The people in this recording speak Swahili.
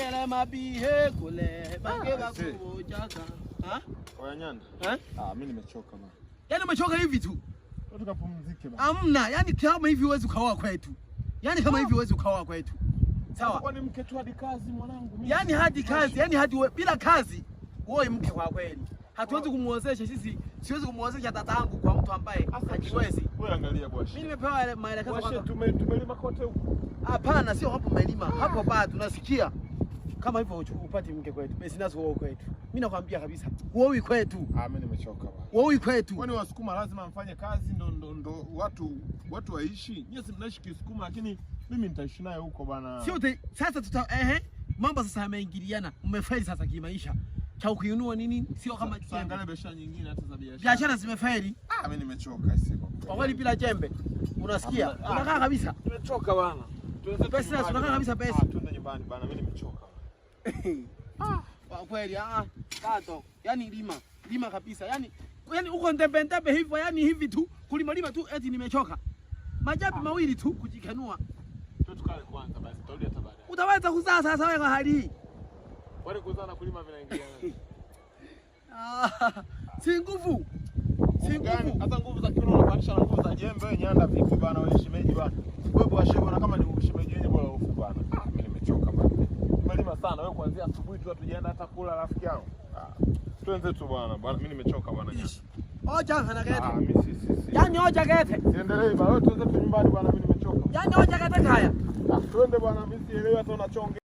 Kele mabihe kule bageba kujaga. Ha? Kwa Nyanda. Mimi nimechoka bana. Yaani umechoka hivi tu. Tukapumzike bana. Hamna, yani kama hivi huwezi ukaoa kwetu. Yaani kama hivi huwezi ukaoa kwetu. Sawa? Kwani mke tu hadi kazi mwanangu mimi. Yaani hadi kazi, yani hadi bila kazi uoe mke kwa kweli. Hatuwezi kumuozesha sisi, siwezi kumuozesha tatangu kwa mtu ambaye hajiwezi. Wewe angalia bwashi. Mimi nimepewa maelekezo kwamba tumelima kote huko. Hapana, sio hapo umelima. Hapo bado tunasikia. Kama hivyo upate mke kwetu. Basi nazo uoe kwetu. Mimi nakwambia kabisa, uoe kwetu. Mimi nimechoka bana. Uoe kwetu. Kwani Wasukuma lazima mfanye kazi ndo watu waishi? Nyinyi si mnaishi Kisukuma lakini mimi nitaishi naye huko bana. Sio sasa mambo sasa yameingiliana. Mmefeli sasa kimaisha. Cha kuinua nini? Sio kama angalia biashara nyingine hata za biashara. Biashara zimefeli. Mimi nimechoka hizo. Kwa kweli bila jembe. Unasikia? Unakaa kabisa. Nimechoka bana. Pesa unakaa kabisa pesa. Twende nyumbani bana, mimi nimechoka. Kwa kweli tato. Yaani lima kabisa. Yaani uko ndembe hivyo, yani hivi tu, kulima tu eti nimechoka. Majabi mawili tu kujikanua. Tukale kwanza basi, tutarudi hata baadaye. Utaweza kuzaa sasa wewe kwa hali hii? Wale kuzaa na kulima vinaingiliana. Si nguvu. Si nguvu. Hata nguvu za kiuno unapanisha na nguvu za jembe. Wewe Nyanda vipi bana, wewe shemeji bana? Wewe bwashe bana, kama ni shemeji wenyewe bora ufu bana. Mimi nimechoka bana. Tumelima sana, wewe kuanzia asubuhi tu hatujaenda hata kula rafiki yangu. Tuenze tu bana. Mimi nimechoka bana Nyanda. Oja ana gete. Mimi Yaani oja gete. Siendelee bana, wewe tuenze tu nyumbani bana, mimi nimechoka. Yaani oja gete kaya. Twende bwana, mimi sielewi hata unachonga.